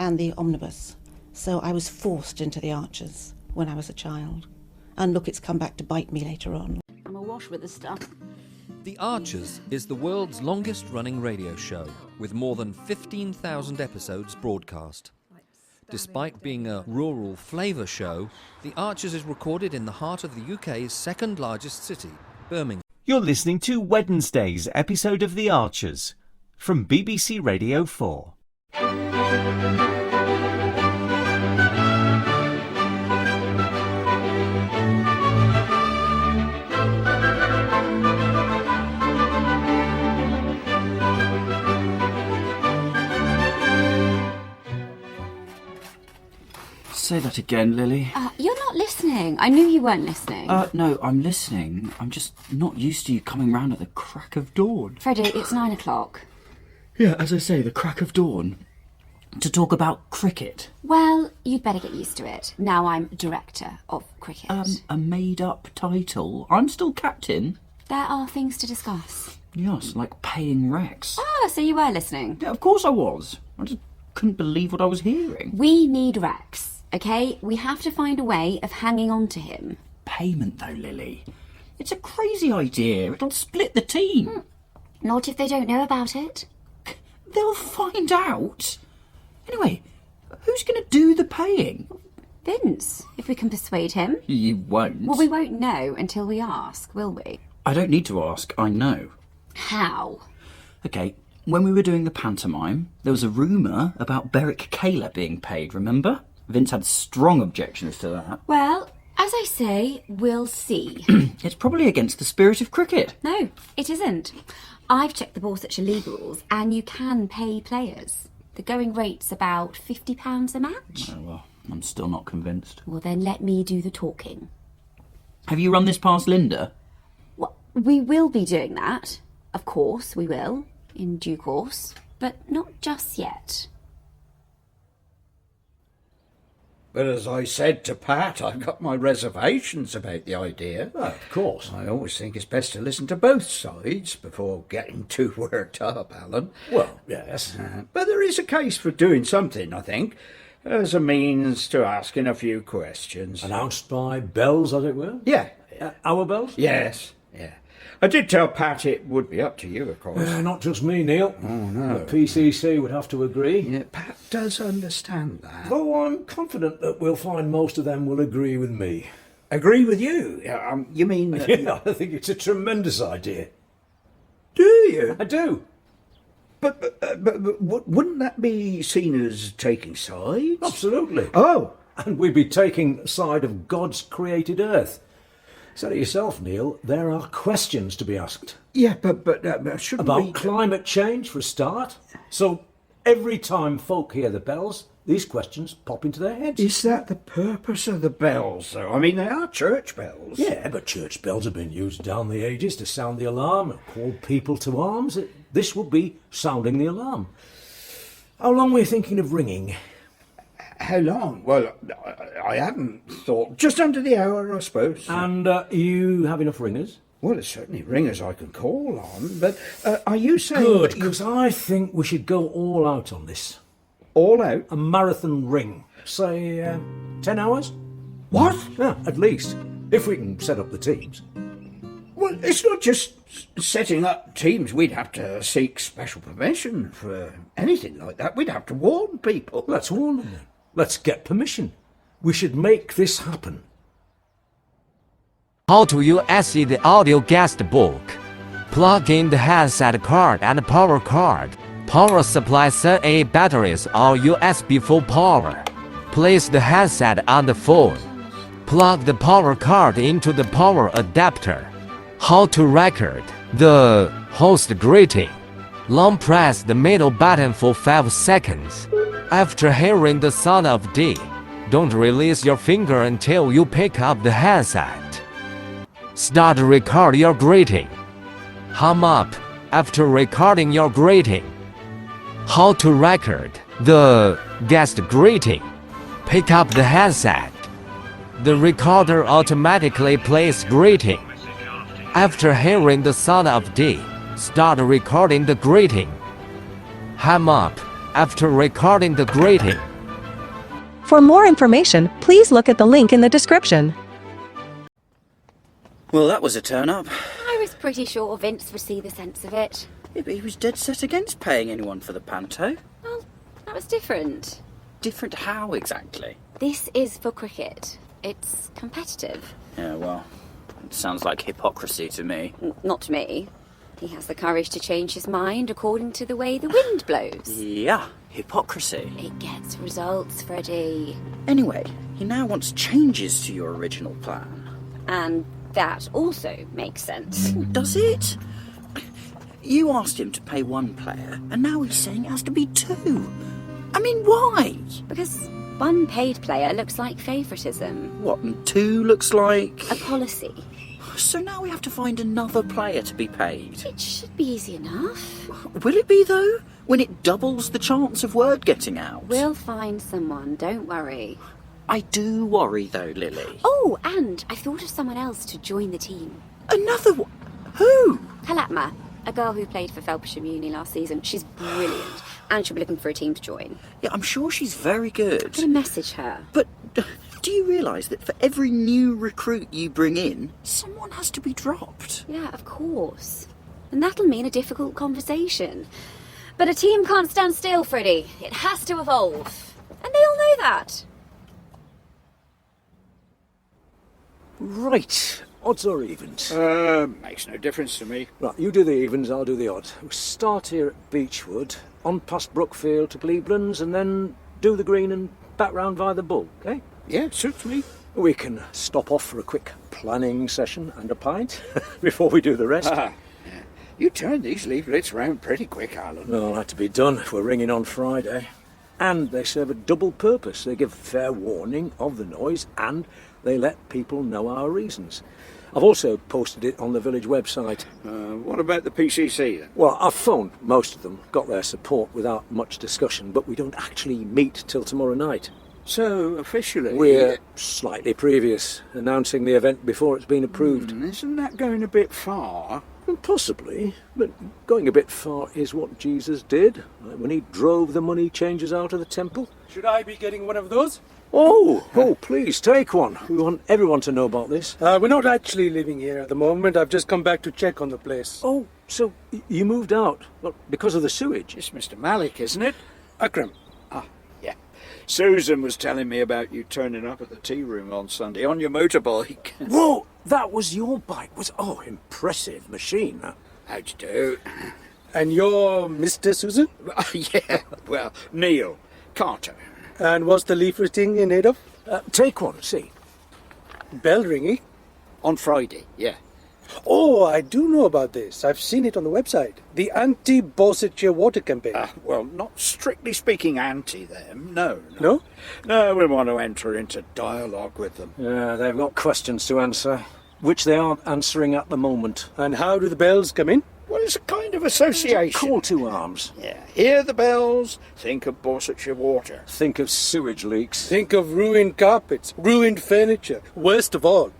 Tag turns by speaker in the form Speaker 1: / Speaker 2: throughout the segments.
Speaker 1: and the omnibus. So I was forced into the Archers when I was a child. And look, it's come back to bite me later on.
Speaker 2: I'm awash with the stuff.
Speaker 3: The Archers is the world's longest-running radio show, with more than 15,000 episodes broadcast. Despite being a rural flavour show, The Archers is recorded in the heart of the UK's second-largest city, Birmingham.
Speaker 4: You're listening to Wednesday's episode of The Archers from BBC Radio 4.
Speaker 5: Say that again, Lily.
Speaker 2: You're not listening. I knew you weren't listening.
Speaker 5: No, I'm listening. I'm just not used to you coming round at the crack of dawn.
Speaker 2: Freddie, it's 9 o'clock.
Speaker 5: Yeah, as I say, the crack of dawn. To talk about cricket.
Speaker 2: Well, you'd better get used to it. Now I'm director of cricket.
Speaker 5: A made-up title. I'm still captain.
Speaker 2: There are things to discuss.
Speaker 5: Yes, like paying Rex.
Speaker 2: Ah, so you were listening.
Speaker 5: Yeah, of course I was. I just couldn't believe what I was hearing.
Speaker 2: We need Rex. OK, we have to find a way of hanging on to him.
Speaker 5: Payment, though, Lily. It's a crazy idea. It'll split the team.
Speaker 2: Not if they don't know about it.
Speaker 5: They'll find out. Anyway, who's going to do the paying?
Speaker 2: Vince, if we can persuade him.
Speaker 5: You won't.
Speaker 2: Well, we won't know until we ask, will we?
Speaker 5: I don't need to ask. I know.
Speaker 2: How?
Speaker 5: OK, when we were doing the pantomime, there was a rumour about Beric Kayla being paid, remember? Vince had strong objections to that.
Speaker 2: Well, as I say, we'll see.
Speaker 5: It's probably against the spirit of cricket.
Speaker 2: No, it isn't. I've checked the Borsetshire league rules, and you can pay players. The going rate's about £50 a match.
Speaker 5: Oh, well, I'm still not convinced.
Speaker 2: Well, then let me do the talking.
Speaker 5: Have you run this past Linda?
Speaker 2: Well, we will be doing that. Of course, we will. In due course. But not just yet.
Speaker 6: But as I said to Pat, I've got my reservations about the idea.
Speaker 7: Oh, of course.
Speaker 6: I always think it's best to listen to both sides before getting too worked up, Alan.
Speaker 7: Well, yes.
Speaker 6: But there is a case for doing something, I think, as a means to asking a few questions.
Speaker 7: Announced by bells, as it were?
Speaker 6: Yeah.
Speaker 7: Our bells?
Speaker 6: Yes, yeah. I did tell Pat it would be up to you, of course.
Speaker 7: Not just me, Neil.
Speaker 6: Oh, no.
Speaker 7: The PCC would have to agree.
Speaker 6: Yeah, Pat does understand that.
Speaker 7: Though I'm confident that we'll find most of them will agree with me.
Speaker 6: Agree with you? You mean...
Speaker 7: Yeah, I think it's a tremendous idea.
Speaker 6: Do you?
Speaker 7: I do.
Speaker 6: But wouldn't that be seen as taking sides?
Speaker 7: Absolutely.
Speaker 6: Oh.
Speaker 7: And we'd be taking side of God's created earth. Said it yourself, Neil, there are questions to be asked.
Speaker 6: Yeah, but shouldn't
Speaker 7: About
Speaker 6: we...
Speaker 7: climate change, for a start. So every time folk hear the bells, these questions pop into their heads.
Speaker 6: Is that the purpose of the bells, though? I mean, they are church bells.
Speaker 7: Yeah, but church bells have been used down the ages to sound the alarm and call people to arms. This would be sounding the alarm. How long were you thinking of ringing?
Speaker 6: How long? Well, I hadn't thought. Just under the hour, I suppose.
Speaker 7: And you have enough ringers?
Speaker 6: Well, there's certainly ringers I can call on, but are you saying...
Speaker 7: Good, because I think we should go all out on this.
Speaker 6: All out?
Speaker 7: A marathon ring. Say, 10 hours?
Speaker 6: What?
Speaker 7: Yeah, at least. If we can set up the teams.
Speaker 6: Well, it's not just setting up teams. We'd have to seek special permission for anything like that. We'd have to warn people.
Speaker 7: Let's warn them then. Let's get permission. We should make this happen.
Speaker 8: How to use the audio GuestBook. Plug in the headset card and power card. Power supply AA batteries or USB full power. Place the headset on the phone. Plug the power card into the power adapter. How to record the host greeting. Long press the middle button for 5 seconds. After hearing the sound of D, don't release your finger until you pick up the headset. Start record your greeting. Hum up after recording your greeting. How to record the guest greeting. Pick up the headset. The recorder automatically plays greeting. After hearing the sound of D, start recording the greeting. Hum up after recording the greeting.
Speaker 9: For more information, please look at the link in the description.
Speaker 5: Well, that was a turn-up.
Speaker 2: I was pretty sure Vince would see the sense of it.
Speaker 5: Yeah, but he was dead set against paying anyone for the panto.
Speaker 2: Well, that was different.
Speaker 5: Different how, exactly?
Speaker 2: This is for cricket. It's competitive.
Speaker 5: Yeah, well, it sounds like hypocrisy to me.
Speaker 2: Not to me. He has the courage to change his mind according to the way the wind blows.
Speaker 5: Yeah, hypocrisy.
Speaker 2: It gets results, Freddie.
Speaker 5: Anyway, he now wants changes to your original plan.
Speaker 2: And that also makes sense.
Speaker 5: Does it? You asked him to pay one player, and now he's saying it has to be two. I mean, why?
Speaker 2: Because one paid player looks like favouritism.
Speaker 5: What, and two looks like...
Speaker 2: A policy.
Speaker 5: So now we have to find another player to be paid.
Speaker 2: It should be easy enough.
Speaker 5: Will it be, though? When it doubles the chance of word getting out?
Speaker 2: We'll find someone, don't worry.
Speaker 5: I do worry, though, Lily.
Speaker 2: Oh, and I thought of someone else to join the team.
Speaker 5: Another one? Who?
Speaker 2: Akram, a girl who played for Felpersham Uni last season. She's brilliant, and she'll be looking for a team to join.
Speaker 5: Yeah, I'm sure she's very good.
Speaker 2: I'm going to message her.
Speaker 5: But do you realise that for every new recruit you bring in, someone has to be dropped?
Speaker 2: Yeah, of course. And that'll mean a difficult conversation. But a team can't stand still, Freddie. It has to evolve. And they all know that.
Speaker 7: Right. Odds or evens?
Speaker 6: Makes no difference to me.
Speaker 7: Right, you do the evens, I'll do the odds. We'll start here at Beechwood, on past Brookfield to Cleveland's, and then do the green and back round via the Bull, okay?
Speaker 6: Yeah, suits me.
Speaker 7: We can stop off for a quick planning session and a pint before we do the rest.
Speaker 6: Yeah. You turn these leaflets round pretty quick, Alan.
Speaker 7: Well, it'll have to be done if we're ringing on Friday. And they serve a double purpose. They give fair warning of the noise and they let people know our reasons. I've also posted it on the village website.
Speaker 6: What about the PCC then?
Speaker 7: Well, I've phoned most of them, got their support without much discussion, but we don't actually meet till tomorrow night.
Speaker 6: So, officially...
Speaker 7: We're slightly previous, announcing the event before it's been approved.
Speaker 6: Isn't that going a bit far?
Speaker 7: Well, possibly, but going a bit far is what Jesus did, like when he drove the money changers out of the temple.
Speaker 10: Should I be getting one of those?
Speaker 7: Oh, please, take one. We want everyone to know about this.
Speaker 10: We're not actually living here at the moment. I've just come back to check on the place.
Speaker 7: Oh, so you moved out because of the sewage?
Speaker 6: It's Mr. Malik, isn't it?
Speaker 10: Akram.
Speaker 6: Yeah. Susan was telling me about you turning up at the tea room on Sunday on your motorbike.
Speaker 7: Whoa, that was your bike. Impressive machine, that.
Speaker 6: How'd you do?
Speaker 10: And you're Mr. Susan?
Speaker 6: Yeah, well, Neil Carter.
Speaker 10: And what's the leafleting in aid of?
Speaker 7: Take one, see.
Speaker 10: Bell ringing?
Speaker 6: On Friday, yeah.
Speaker 10: Oh, I do know about this. I've seen it on the website. The anti-Borsetshire water campaign.
Speaker 6: Well, not strictly speaking anti them, no.
Speaker 10: No?
Speaker 6: No, we want to enter into dialogue with them.
Speaker 7: Yeah, they've got questions to answer, which they aren't answering at the moment.
Speaker 10: And how do the bells come in?
Speaker 6: Well, it's a kind of association.
Speaker 7: Call to arms.
Speaker 6: Yeah, hear the bells, think of Borsetshire water.
Speaker 7: Think of sewage leaks.
Speaker 10: Think of ruined carpets, ruined furniture. Worst of all,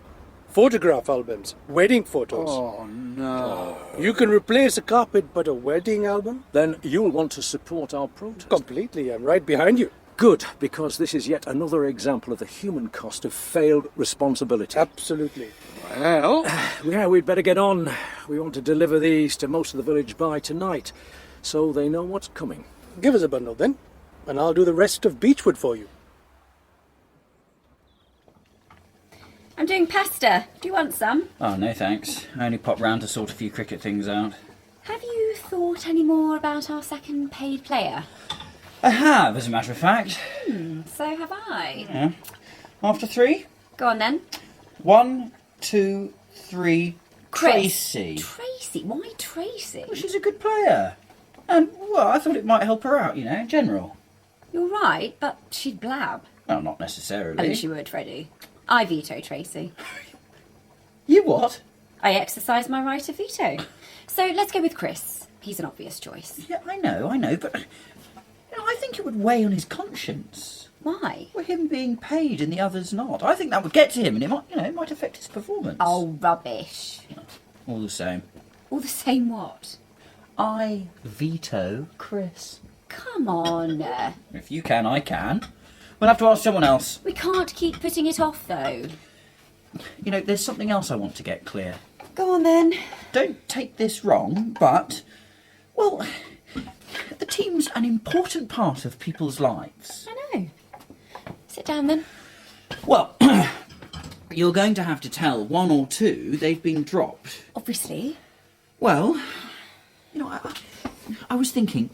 Speaker 10: photograph albums, wedding photos.
Speaker 6: Oh, no.
Speaker 10: You can replace a carpet, but a wedding album?
Speaker 7: Then you'll want to support our protest.
Speaker 10: Completely, I'm right behind you.
Speaker 7: Good, because this is yet another example of the human cost of failed responsibility.
Speaker 10: Absolutely.
Speaker 6: Well...
Speaker 7: Yeah, we'd better get on. We want to deliver these to most of the village by tonight, so they know what's coming.
Speaker 10: Give us a bundle then, and I'll do the rest of Beechwood for you.
Speaker 2: I'm doing pasta. Do you want some?
Speaker 5: Oh, no thanks. I only popped round to sort a few cricket things out.
Speaker 2: Have you thought any more about our second paid player?
Speaker 5: I have, as a matter of fact.
Speaker 2: So have I.
Speaker 5: Yeah. After three?
Speaker 2: Go on then.
Speaker 5: 1, 2, 3...
Speaker 2: Chris.
Speaker 5: Tracy.
Speaker 2: Tracy? Why Tracy?
Speaker 5: Well, she's a good player. And, well, I thought it might help her out, in general.
Speaker 2: You're right, but she'd blab.
Speaker 5: Well, not necessarily.
Speaker 2: At least you would, Freddie. I veto Tracy.
Speaker 5: You what?
Speaker 2: I exercise my right of veto. So let's go with Chris. He's an obvious choice.
Speaker 5: Yeah, I know, but I think it would weigh on his conscience.
Speaker 2: Why?
Speaker 5: With him being paid and the others not. I think that would get to him and it might, it might affect his performance.
Speaker 2: Oh, rubbish.
Speaker 5: All the same.
Speaker 2: All the same what?
Speaker 5: I veto Chris.
Speaker 2: Come on.
Speaker 5: If you can, I can. We'll have to ask someone else.
Speaker 2: We can't keep putting it off, though.
Speaker 5: You know, there's something else I want to get clear.
Speaker 2: Go on, then.
Speaker 5: Don't take this wrong, but, well, the team's an important part of people's lives.
Speaker 2: I know. Sit down, then.
Speaker 5: Well, you're going to have to tell one or two they've been dropped.
Speaker 2: Obviously.
Speaker 5: Well, you know, I was thinking,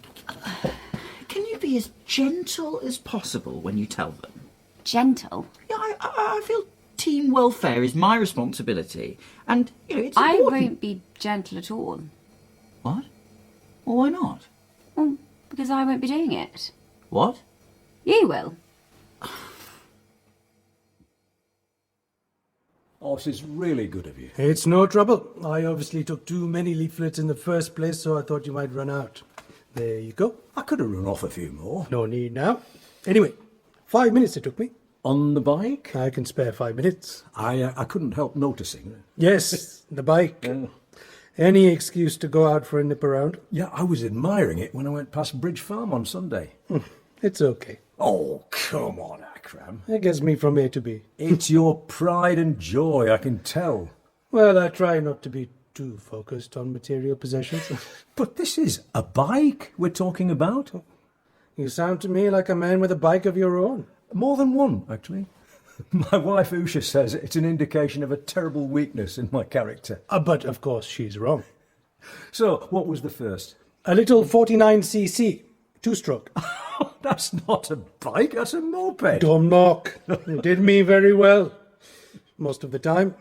Speaker 5: can you be as gentle as possible when you tell them?
Speaker 2: Gentle?
Speaker 5: Yeah, I feel team welfare is my responsibility, and, you know, it's
Speaker 2: I
Speaker 5: important.
Speaker 2: won't be gentle at all.
Speaker 5: What? Well, why not?
Speaker 2: Well, because I won't be doing it.
Speaker 5: What?
Speaker 2: You will.
Speaker 7: Oh, this is really good of you.
Speaker 10: It's no trouble. I obviously took too many leaflets in the first place, so I thought you might run out. There you go.
Speaker 7: I could have run off a few more.
Speaker 10: No need now. Anyway, 5 minutes it took me.
Speaker 7: On the bike?
Speaker 10: I can spare 5 minutes.
Speaker 7: I couldn't help noticing.
Speaker 10: Yes, the bike. Any excuse to go out for a nip around.
Speaker 7: Yeah, I was admiring it when I went past Bridge Farm on Sunday.
Speaker 10: It's okay.
Speaker 7: Oh, come on, Akram.
Speaker 10: It gets me from A to B.
Speaker 7: It's your pride and joy, I can tell.
Speaker 10: Well, I try not to be too focused on material possessions.
Speaker 7: But this is a bike we're talking about.
Speaker 10: You sound to me like a man with a bike of your own.
Speaker 7: More than one, actually. My wife Usha says it's an indication of a terrible weakness in my character.
Speaker 10: But of course she's wrong.
Speaker 7: So, what was the first?
Speaker 10: A little 49cc, two-stroke.
Speaker 7: That's not a bike, that's a moped.
Speaker 10: Don't mock. It did me very well. Most of the time.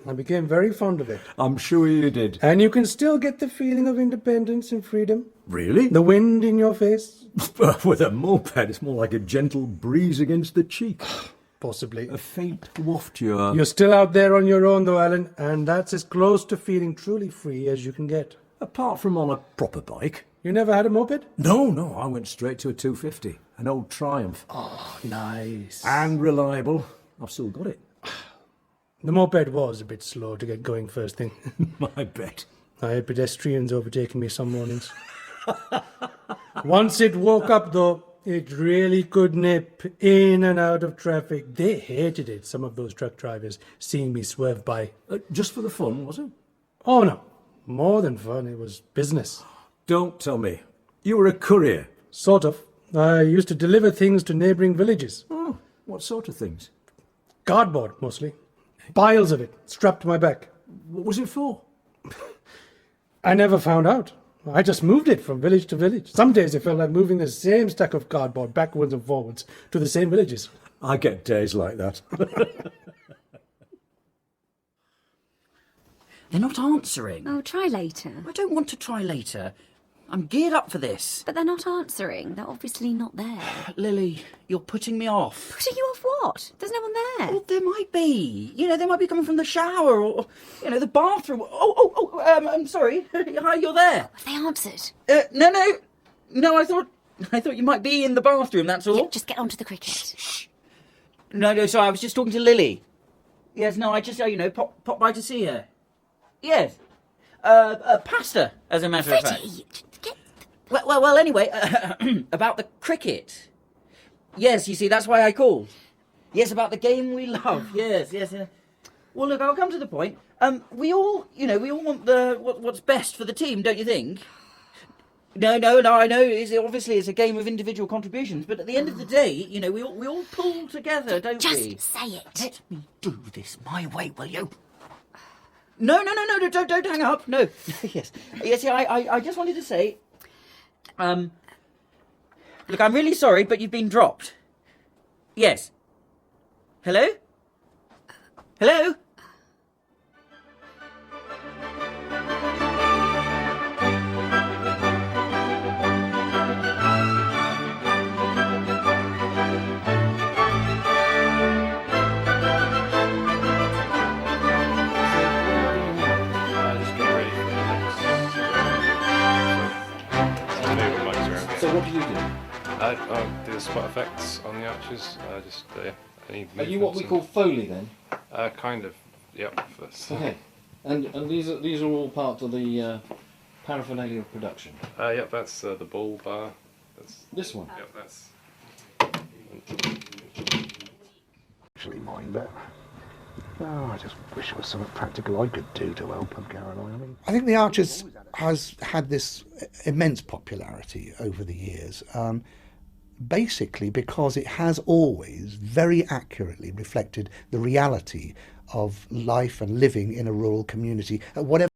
Speaker 10: I became very fond of it.
Speaker 7: I'm sure you did.
Speaker 10: And you can still get the feeling of independence and freedom.
Speaker 7: Really?
Speaker 10: The wind in your face.
Speaker 7: With a moped, it's more like a gentle breeze against the cheek.
Speaker 10: Possibly.
Speaker 7: A faint wafture.
Speaker 10: You're still out there on your own, though, Alan, and that's as close to feeling truly free as you can get.
Speaker 7: Apart from on a proper bike.
Speaker 10: You never had a moped?
Speaker 7: No, I went straight to a 250, an old Triumph.
Speaker 10: Oh, nice.
Speaker 7: And reliable. I've still got it.
Speaker 10: The moped was a bit slow to get going first thing.
Speaker 7: I bet.
Speaker 10: I had pedestrians overtaking me some mornings. Once it woke up, though, it really could nip in and out of traffic. They hated it, some of those truck drivers, seeing me swerve by.
Speaker 7: Just for the fun, was it?
Speaker 10: Oh, no. More than fun. It was business.
Speaker 7: Don't tell me. You were a courier?
Speaker 10: Sort of. I used to deliver things to neighbouring villages.
Speaker 7: Oh, what sort of things?
Speaker 10: Cardboard, mostly. Piles of it, strapped to my back.
Speaker 7: What was it for?
Speaker 10: I never found out. I just moved it from village to village. Some days it felt like moving the same stack of cardboard backwards and forwards to the same villages.
Speaker 7: I get days like that.
Speaker 5: They're not answering.
Speaker 2: Oh, try later.
Speaker 5: I don't want to try later. I'm geared up for this.
Speaker 2: But they're not answering. They're obviously not there.
Speaker 5: Lily, you're putting me off.
Speaker 2: Putting you off what? There's no one there.
Speaker 5: Well, there might be. You know, they might be coming from the shower or, you know, the bathroom. I'm sorry. Hi, you're there.
Speaker 2: Have they answered?
Speaker 5: No, I thought you might be in the bathroom, that's all.
Speaker 2: Yeah, just get on to the cricket.
Speaker 5: Shh. No, sorry, I was just talking to Lily. Yes, no, I just, pop by to see her. Yes. Pasta, as a matter of fact.
Speaker 2: Freddie,
Speaker 5: Well, anyway, about the cricket. Yes, you see, that's why I called. Yes, about the game we love. Yes. Well, look, I'll come to the point. We all want what's best for the team, don't you think? No, I know. Obviously, it's a game of individual contributions, but at the end of the day, we all pull together, don't we?
Speaker 2: Just say it.
Speaker 5: Let me do this my way, will you? No, don't hang up. No. Yes, I just wanted to say, look, I'm really sorry, but you've been dropped. Yes. Hello?
Speaker 11: So what do you do? I do the spot effects on the arches. Any
Speaker 3: Are you what we call Foley then?
Speaker 11: Kind of. Yep.
Speaker 3: Okay. And these are all part of the paraphernalia of production.
Speaker 11: Yep. That's the bull bar. That's
Speaker 3: this one.
Speaker 11: Yep. That's.
Speaker 12: mind, but I just wish there was something practical I could do to help them, Caroline. I mean,
Speaker 13: I think the Archers has had this immense popularity over the years, basically because it has always very accurately reflected the reality of life and living in a rural community at whatever